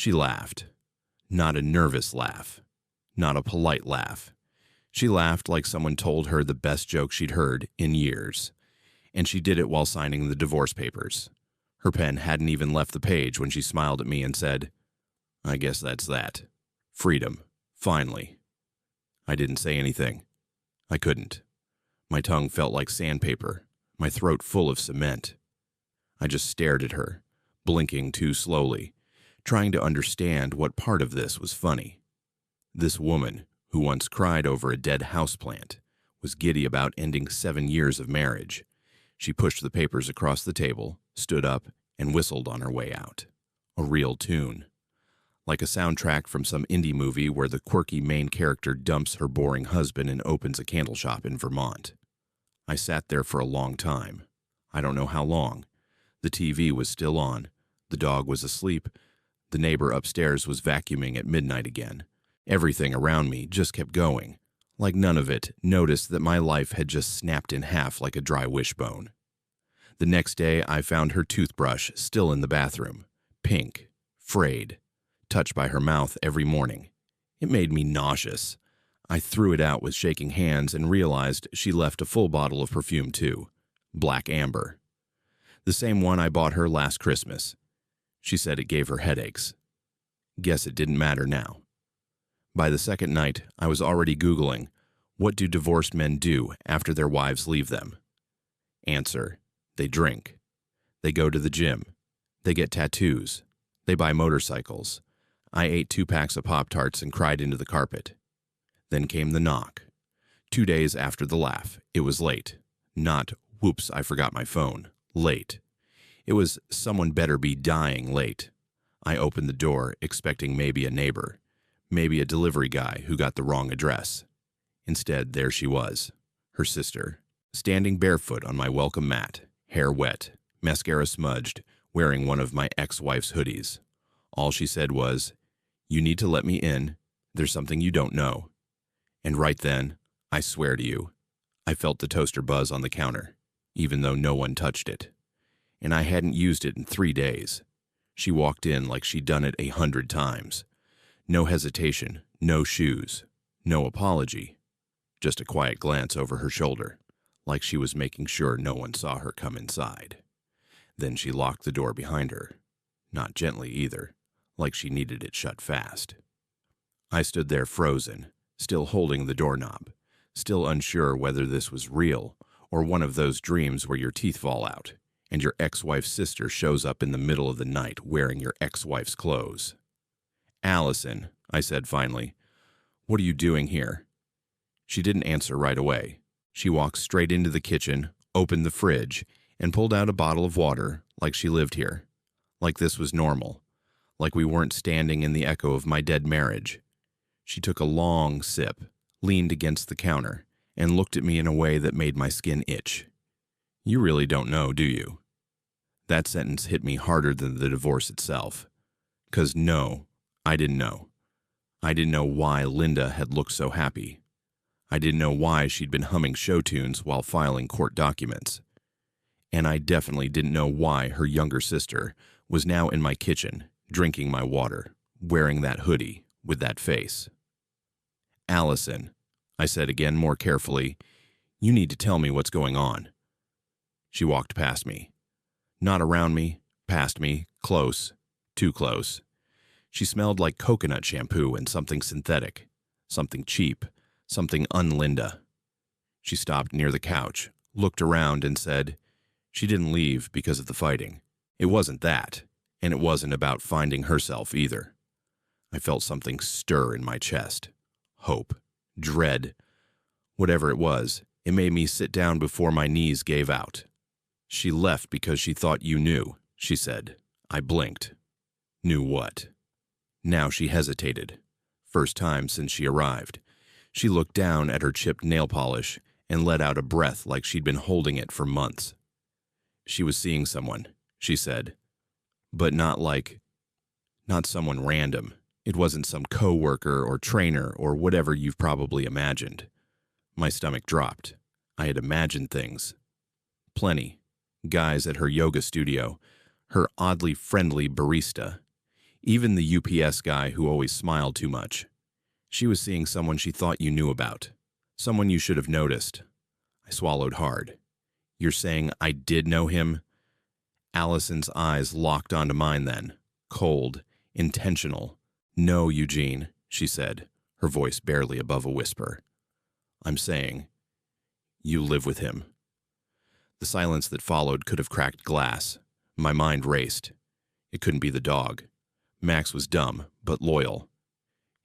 She laughed. Not a nervous laugh. Not a polite laugh. She laughed like someone told her the best joke she'd heard in years. And she did it while signing the divorce papers. Her pen hadn't even left the page when she smiled at me and said, "I guess that's that. Freedom. Finally." I didn't say anything. I couldn't. My tongue felt like sandpaper, my throat full of cement. I just stared at her, blinking too slowly, trying to understand what part of this was funny. This woman, who once cried over a dead houseplant, was giddy about ending 7 years of marriage. She pushed the papers across the table, stood up, and whistled on her way out. A real tune. Like a soundtrack from some indie movie where the quirky main character dumps her boring husband and opens a candle shop in Vermont. I sat there for a long time. I don't know how long. The TV was still on. The dog was asleep. The neighbor upstairs was vacuuming at midnight again. Everything around me just kept going. Like none of it noticed that my life had just snapped in half like a dry wishbone. The next day, I found her toothbrush still in the bathroom. Pink. Frayed. Touched by her mouth every morning. It made me nauseous. I threw it out with shaking hands and realized she left a full bottle of perfume too. Black amber. The same one I bought her last Christmas. She said it gave her headaches. Guess it didn't matter now. By the second night, I was already Googling, what do divorced men do after their wives leave them? Answer, they drink. They go to the gym. They get tattoos. They buy motorcycles. I ate 2 packs of Pop-Tarts and cried into the carpet. Then came the knock. 2 days after the laugh, it was late. Not, whoops, I forgot my phone. Late. It was someone better be dying late. I opened the door, expecting maybe a neighbor. Maybe a delivery guy who got the wrong address. Instead, there she was, her sister, standing barefoot on my welcome mat, hair wet, mascara smudged, wearing one of my ex-wife's hoodies. All she said was, "You need to let me in. There's something you don't know." And right then, I swear to you, I felt the toaster buzz on the counter, even though no one touched it. And I hadn't used it in 3 days. She walked in like she'd done it 100 times. No hesitation, no shoes, no apology. Just a quiet glance over her shoulder, like she was making sure no one saw her come inside. Then she locked the door behind her. Not gently either, like she needed it shut fast. I stood there frozen, still holding the doorknob, still unsure whether this was real or one of those dreams where your teeth fall out and your ex-wife's sister shows up in the middle of the night wearing your ex-wife's clothes. "Allison," I said finally, "what are you doing here?" She didn't answer right away. She walked straight into the kitchen, opened the fridge, and pulled out a bottle of water like she lived here. Like this was normal. Like we weren't standing in the echo of my dead marriage. She took a long sip, leaned against the counter, and looked at me in a way that made my skin itch. "You really don't know, do you?" That sentence hit me harder than the divorce itself. 'Cause no, I didn't know. I didn't know why Linda had looked so happy. I didn't know why she'd been humming show tunes while filing court documents. And I definitely didn't know why her younger sister was now in my kitchen, drinking my water, wearing that hoodie, with that face. "Allison," I said again more carefully, "you need to tell me what's going on." She walked past me. Not around me, past me, close, too close. She smelled like coconut shampoo and something synthetic, something cheap, something un-Linda. She stopped near the couch, looked around and said, she didn't leave because of the fighting. It wasn't that, and it wasn't about finding herself either. I felt something stir in my chest. Hope, dread, whatever it was, it made me sit down before my knees gave out. "She left because she thought you knew," she said. I blinked. Knew what? Now she hesitated. First time since she arrived. She looked down at her chipped nail polish and let out a breath like she'd been holding it for months. She was seeing someone, she said. But not someone random. It wasn't some coworker or trainer or whatever you've probably imagined. My stomach dropped. I had imagined things. Plenty. Guys at her yoga studio. Her oddly friendly barista. Even the UPS guy who always smiled too much. She was seeing someone she thought you knew about. Someone you should have noticed. I swallowed hard. You're saying I did know him? Allison's eyes locked onto mine then. Cold. Intentional. No, Eugene, she said, her voice barely above a whisper. I'm saying, you live with him. The silence that followed could have cracked glass. My mind raced. It couldn't be the dog. Max was dumb, but loyal.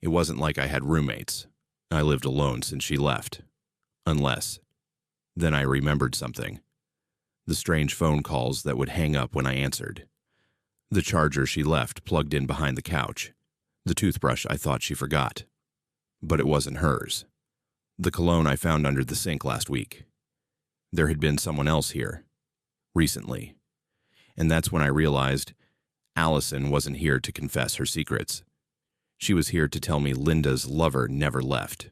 It wasn't like I had roommates. I lived alone since she left. Unless. Then I remembered something. The strange phone calls that would hang up when I answered. The charger she left plugged in behind the couch. The toothbrush I thought she forgot. But it wasn't hers. The cologne I found under the sink last week. There had been someone else here. Recently. And that's when I realized Allison wasn't here to confess her secrets. She was here to tell me Linda's lover never left.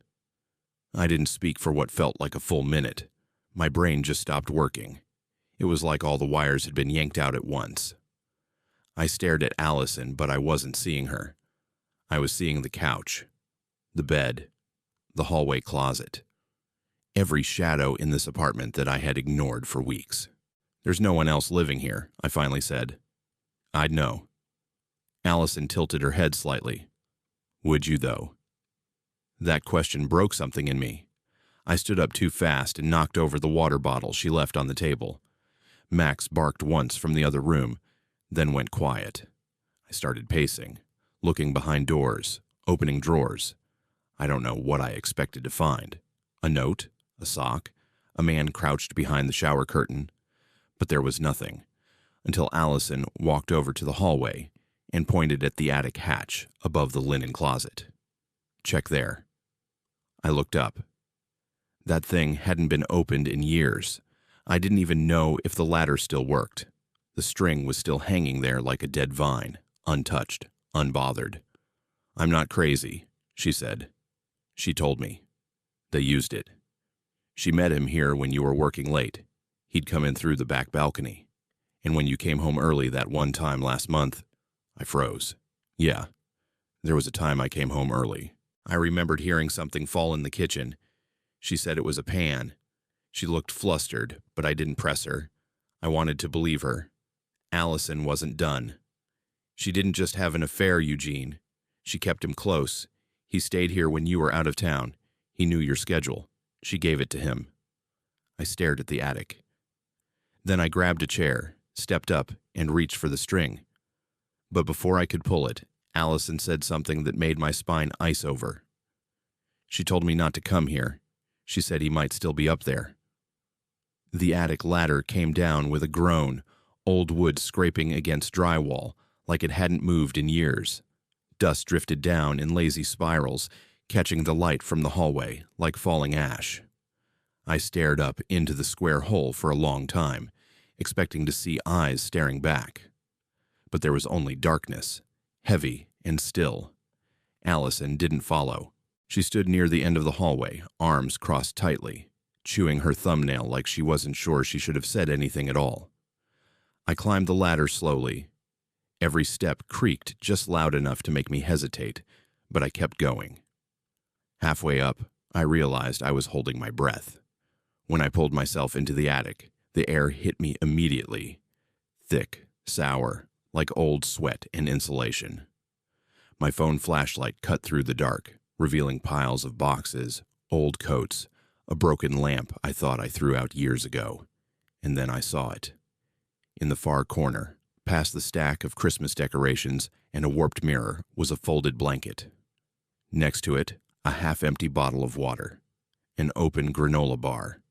I didn't speak for what felt like a full minute. My brain just stopped working. It was like all the wires had been yanked out at once. I stared at Allison, but I wasn't seeing her. I was seeing the couch, the bed, the hallway closet. Every shadow in this apartment that I had ignored for weeks. There's no one else living here, I finally said. I'd know. Allison tilted her head slightly. Would you, though? That question broke something in me. I stood up too fast and knocked over the water bottle she left on the table. Max barked once from the other room, then went quiet. I started pacing, looking behind doors, opening drawers. I don't know what I expected to find. A note, a sock, a man crouched behind the shower curtain. But there was nothing, until Allison walked over to the hallway and pointed at the attic hatch above the linen closet. Check there. I looked up. That thing hadn't been opened in years. I didn't even know if the ladder still worked. The string was still hanging there like a dead vine, untouched, unbothered. I'm not crazy, she said. She told me. They used it. She met him here when you were working late. He'd come in through the back balcony. And when you came home early that one time last month, I froze. Yeah, there was a time I came home early. I remembered hearing something fall in the kitchen. She said it was a pan. She looked flustered, but I didn't press her. I wanted to believe her. Allison wasn't done. She didn't just have an affair, Eugene. She kept him close. He stayed here when you were out of town. He knew your schedule. She gave it to him. I stared at the attic. Then I grabbed a chair, stepped up, and reached for the string. But before I could pull it, Allison said something that made my spine ice over. She told me not to come here. She said he might still be up there. The attic ladder came down with a groan, old wood scraping against drywall, like it hadn't moved in years. Dust drifted down in lazy spirals, catching the light from the hallway like falling ash. I stared up into the square hole for a long time, expecting to see eyes staring back. But there was only darkness, heavy and still. Allison didn't follow. She stood near the end of the hallway, arms crossed tightly, chewing her thumbnail like she wasn't sure she should have said anything at all. I climbed the ladder slowly. Every step creaked just loud enough to make me hesitate, but I kept going. Halfway up, I realized I was holding my breath. When I pulled myself into the attic, the air hit me immediately. Thick, sour, like old sweat and insulation. My phone flashlight cut through the dark, revealing piles of boxes, old coats, a broken lamp I thought I threw out years ago. And then I saw it. In the far corner, past the stack of Christmas decorations and a warped mirror, was a folded blanket. Next to it, a half-empty bottle of water, an open granola bar,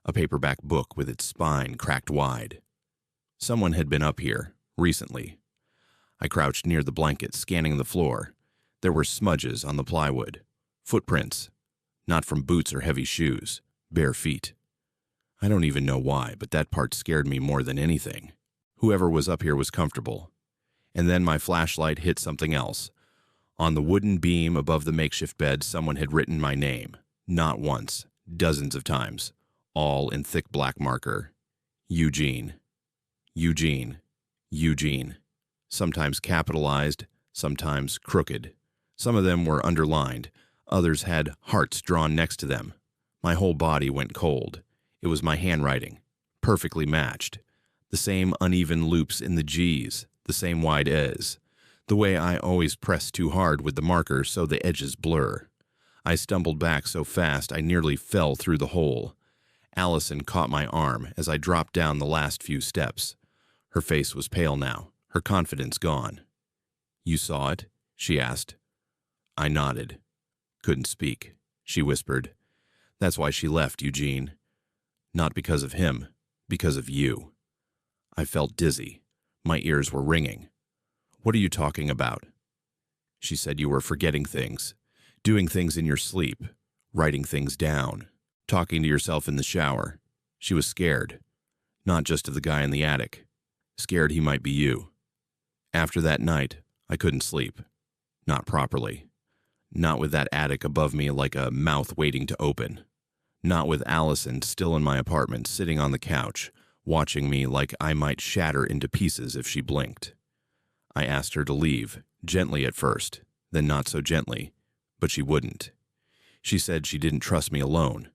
a paperback book with its spine cracked wide. Someone had been up here, recently. I crouched near the blanket, scanning the floor. There were smudges on the plywood, footprints, not from boots or heavy shoes, bare feet. I don't even know why, but that part scared me more than anything. Whoever was up here was comfortable. And then my flashlight hit something else. On the wooden beam above the makeshift bed, someone had written my name. Not once, dozens of times, all in thick black marker. Eugene. Eugene. Eugene. Sometimes capitalized, sometimes crooked. Some of them were underlined, others had hearts drawn next to them. My whole body went cold. It was my handwriting, perfectly matched. The same uneven loops in the G's, the same wide E's. The way I always press too hard with the marker so the edges blur. I stumbled back so fast I nearly fell through the hole. Allison caught my arm as I dropped down the last few steps. Her face was pale now, her confidence gone. "You saw it?" she asked. I nodded. "Couldn't speak," she whispered. "That's why she left, Eugene. Not because of him, because of you." I felt dizzy. My ears were ringing. "What are you talking about?" She said you were forgetting things, doing things in your sleep, writing things down, talking to yourself in the shower. She was scared, not just of the guy in the attic, scared he might be you. After that night, I couldn't sleep. Not properly. Not with that attic above me like a mouth waiting to open. Not with Allison still in my apartment sitting on the couch, watching me like I might shatter into pieces if she blinked. I asked her to leave, gently at first, then not so gently, but she wouldn't. She said she didn't trust me alone,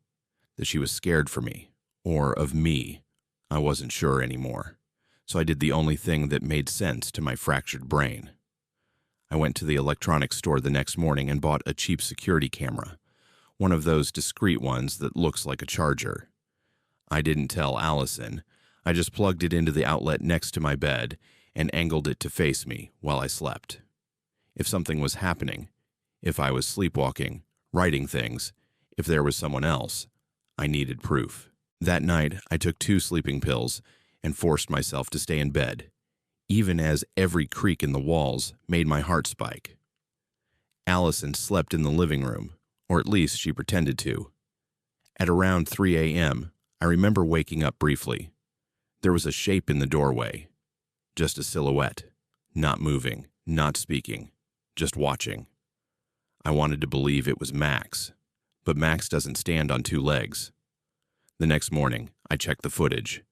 that she was scared for me, or of me. I wasn't sure anymore, so I did the only thing that made sense to my fractured brain. I went to the electronics store the next morning and bought a cheap security camera, one of those discreet ones that looks like a charger. I didn't tell Allison. I just plugged it into the outlet next to my bed and angled it to face me while I slept. If something was happening, if I was sleepwalking, writing things, if there was someone else, I needed proof. That night, I took 2 sleeping pills and forced myself to stay in bed, even as every creak in the walls made my heart spike. Allison slept in the living room, or at least she pretended to. At around 3 a.m., I remember waking up briefly. There was a shape in the doorway, just a silhouette, not moving, not speaking, just watching. I wanted to believe it was Max, but Max doesn't stand on 2 legs. The next morning, I checked the footage,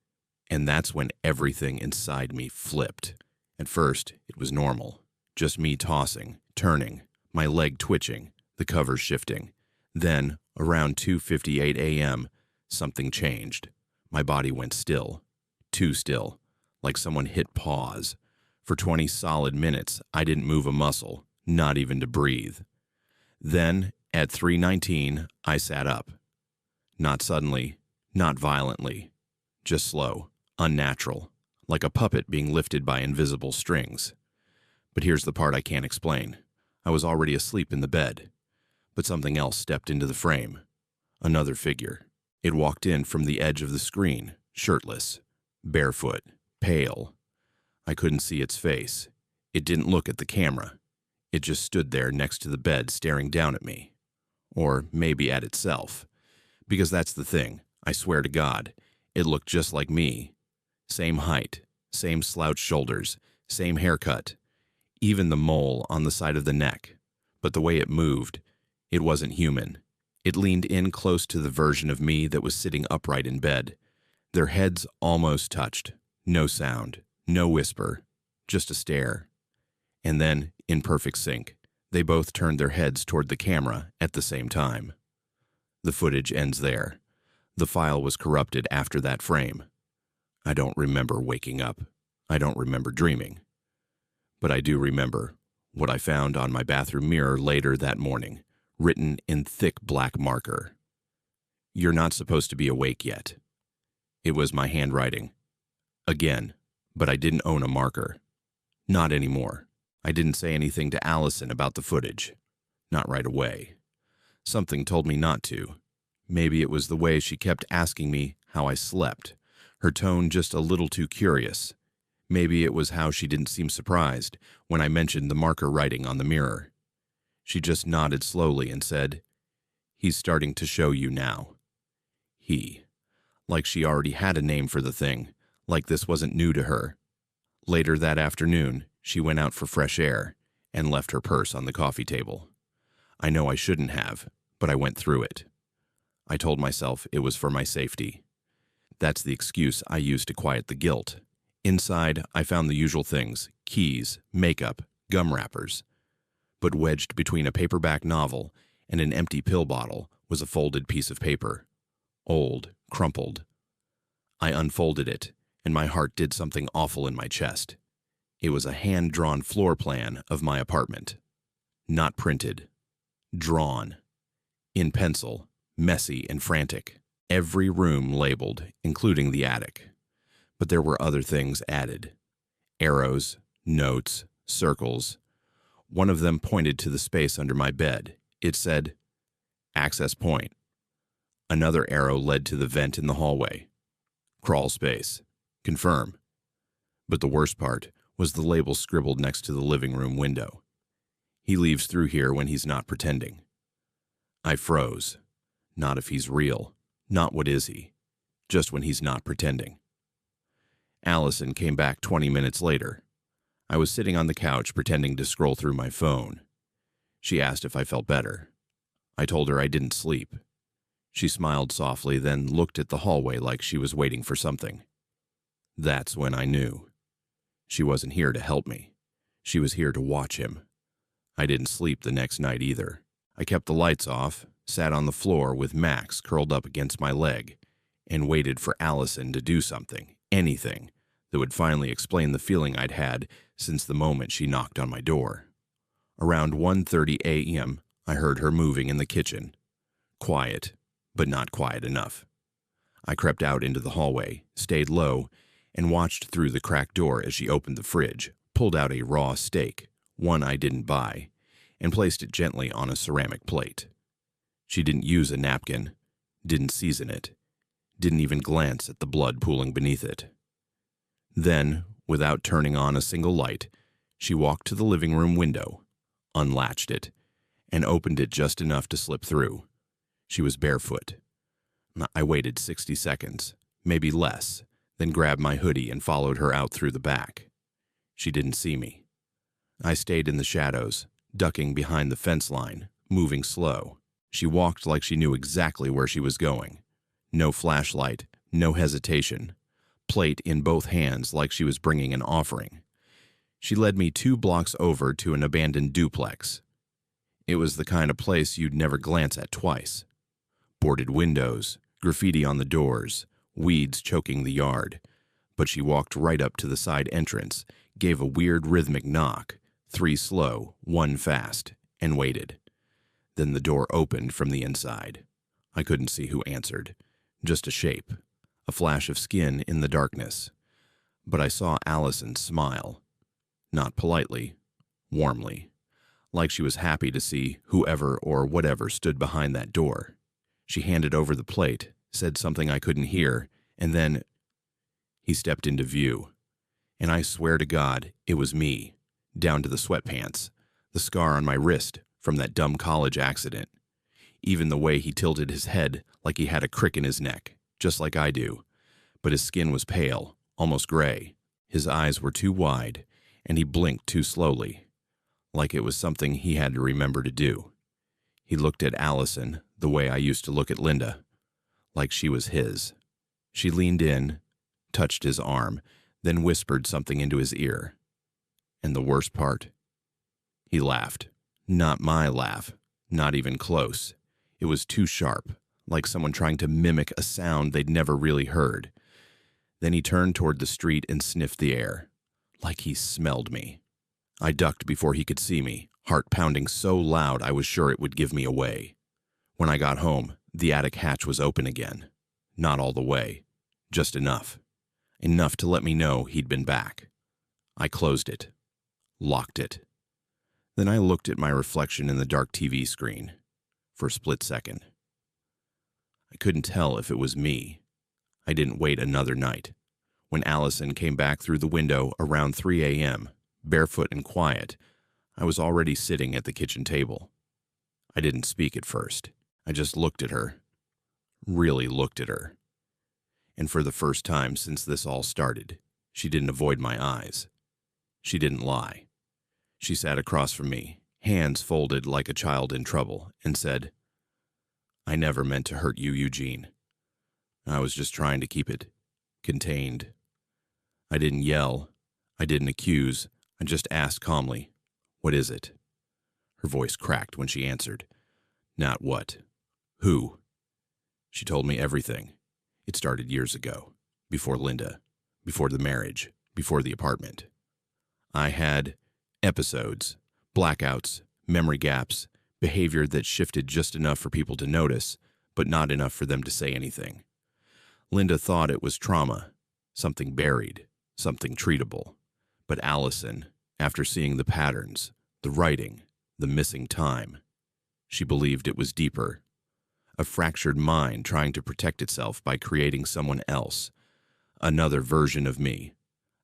and that's when everything inside me flipped. At first, it was normal, just me tossing, turning, my leg twitching, the covers shifting. Then, around 2:58 a.m., something changed. My body went still, too still, like someone hit pause. For 20 solid minutes, I didn't move a muscle, not even to breathe. Then, at 3:19, I sat up. Not suddenly, not violently, just slow, unnatural, like a puppet being lifted by invisible strings. But here's the part I can't explain. I was already asleep in the bed, but something else stepped into the frame. Another figure. It walked in from the edge of the screen, shirtless, barefoot, pale. I couldn't see its face. It didn't look at the camera. It just stood there next to the bed staring down at me. Or maybe at itself. Because that's the thing, I swear to God. It looked just like me. Same height, same slouched shoulders, same haircut. Even the mole on the side of the neck. But the way it moved, it wasn't human. It leaned in close to the version of me that was sitting upright in bed. Their heads almost touched. No sound, no whisper, just a stare. And then, in perfect sync, they both turned their heads toward the camera at the same time. The footage ends there. The file was corrupted after that frame. I don't remember waking up. I don't remember dreaming. But I do remember what I found on my bathroom mirror later that morning, written in thick black marker. "You're not supposed to be awake yet." It was my handwriting. Again, but I didn't own a marker. Not anymore. I didn't say anything to Allison about the footage. Not right away. Something told me not to. Maybe it was the way she kept asking me how I slept, her tone just a little too curious. Maybe it was how she didn't seem surprised when I mentioned the marker writing on the mirror. She just nodded slowly and said, "He's starting to show you now." He. Like she already had a name for the thing, like this wasn't new to her. Later that afternoon, she went out for fresh air and left her purse on the coffee table. I know I shouldn't have, but I went through it. I told myself it was for my safety. That's the excuse I used to quiet the guilt. Inside, I found the usual things: keys, makeup, gum wrappers. But wedged between a paperback novel and an empty pill bottle was a folded piece of paper. Old, crumpled. I unfolded it, and my heart did something awful in my chest. It was a hand-drawn floor plan of my apartment. Not printed. Drawn. In pencil, messy and frantic. Every room labeled, including the attic. But there were other things added. Arrows, notes, circles. One of them pointed to the space under my bed. It said, "Access point." Another arrow led to the vent in the hallway. "Crawl space. Confirm." But the worst part was the label scribbled next to the living room window. "He leaves through here when he's not pretending." I froze. Not if he's real. Not what is he. Just when he's not pretending. Allison came back 20 minutes later. I was sitting on the couch pretending to scroll through my phone. She asked if I felt better. I told her I didn't sleep. She smiled softly, then looked at the hallway like she was waiting for something. That's when I knew. She wasn't here to help me. She was here to watch him. I didn't sleep the next night either. I kept the lights off, sat on the floor with Max curled up against my leg, and waited for Allison to do something, anything, that would finally explain the feeling I'd had since the moment she knocked on my door. Around 1:30 a.m., I heard her moving in the kitchen. Quiet, but not quiet enough. I crept out into the hallway, stayed low, and watched through the cracked door as she opened the fridge, pulled out a raw steak, one I didn't buy, and placed it gently on a ceramic plate. She didn't use a napkin, didn't season it, didn't even glance at the blood pooling beneath it. Then, without turning on a single light, she walked to the living room window, unlatched it, and opened it just enough to slip through. She was barefoot. I waited 60 seconds, maybe less, then grabbed my hoodie and followed her out through the back. She didn't see me. I stayed in the shadows, ducking behind the fence line, moving slow. She walked like she knew exactly where she was going. No flashlight, no hesitation. Plate in both hands like she was bringing an offering. She led me 2 blocks over to an abandoned duplex. It was the kind of place you'd never glance at twice. Boarded windows, graffiti on the doors, weeds choking the yard. But she walked right up to the side entrance, gave a weird rhythmic knock, 3 slow, 1 fast, and waited. Then the door opened from the inside. I couldn't see who answered, just a shape, a flash of skin in the darkness. But I saw Allison smile. Not politely, warmly, like she was happy to see whoever or whatever stood behind that door. She handed over the plate, said something I couldn't hear, and then he stepped into view. And I swear to God, it was me, down to the sweatpants, the scar on my wrist from that dumb college accident. Even the way he tilted his head like he had a crick in his neck, just like I do. But his skin was pale, almost gray. His eyes were too wide, and he blinked too slowly, like it was something he had to remember to do. He looked at Allison the way I used to look at Linda, like she was his. She leaned in, touched his arm, then whispered something into his ear. And the worst part? He laughed. Not my laugh, not even close. It was too sharp, like someone trying to mimic a sound they'd never really heard. Then he turned toward the street and sniffed the air, like he smelled me. I ducked before he could see me, heart pounding so loud I was sure it would give me away. When I got home, the attic hatch was open again. Not all the way, just enough. Enough to let me know he'd been back. I closed it, locked it. Then I looked at my reflection in the dark TV screen for a split second. I couldn't tell if it was me. I didn't wait another night. When Allison came back through the window around 3 a.m., barefoot and quiet, I was already sitting at the kitchen table. I didn't speak at first. I just looked at her. Really looked at her. And for the first time since this all started, she didn't avoid my eyes. She didn't lie. She sat across from me, hands folded like a child in trouble, and said, "I never meant to hurt you, Eugene. I was just trying to keep it contained. I didn't yell. I didn't accuse. I just asked calmly, What is it? Her voice cracked when she answered. Not what. Who? She told me everything. It started years ago, before Linda, before the marriage, before the apartment. I had episodes, blackouts, memory gaps, behavior that shifted just enough for people to notice, but not enough for them to say anything. Linda thought it was trauma, something buried, something treatable. But Allison, after seeing the patterns, the writing, the missing time, she believed it was deeper. A fractured mind trying to protect itself by creating someone else, another version of me,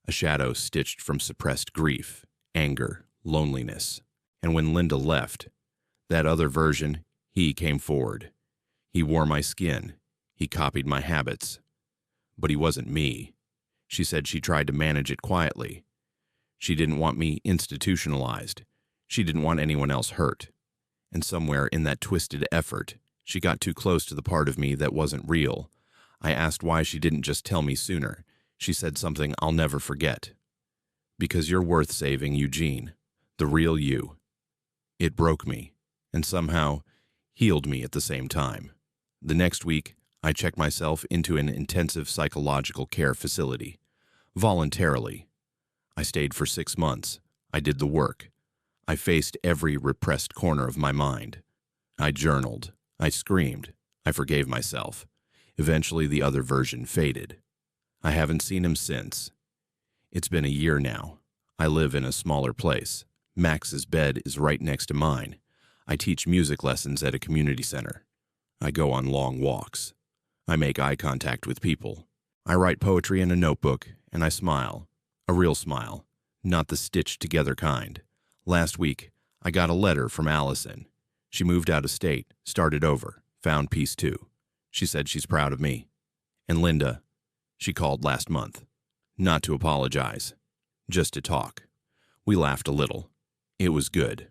a shadow stitched from suppressed grief, anger, loneliness. And when Linda left, that other version, he came forward. He wore my skin. He copied my habits. But he wasn't me. She said she tried to manage it quietly. She didn't want me institutionalized. She didn't want anyone else hurt. And somewhere in that twisted effort, she got too close to the part of me that wasn't real. I asked why she didn't just tell me sooner. She said something I'll never forget. Because you're worth saving, Eugene. The real you. It broke me, and somehow healed me at the same time. The next week, I checked myself into an intensive psychological care facility. Voluntarily. I stayed for 6 months. I did the work. I faced every repressed corner of my mind. I journaled. I screamed. I forgave myself. Eventually, the other version faded. I haven't seen him since. It's been a year now. I live in a smaller place. Max's bed is right next to mine. I teach music lessons at a community center. I go on long walks. I make eye contact with people. I write poetry in a notebook, and I smile. A real smile, not the stitched-together kind. Last week, I got a letter from Allison. She moved out of state, started over, found peace too. She said she's proud of me. And Linda, she called last month. Not to apologize, just to talk. We laughed a little. It was good.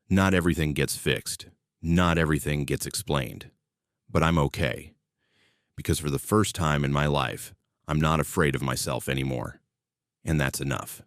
Not everything gets fixed. Not everything gets explained. But I'm okay. Because for the first time in my life, I'm not afraid of myself anymore. And that's enough.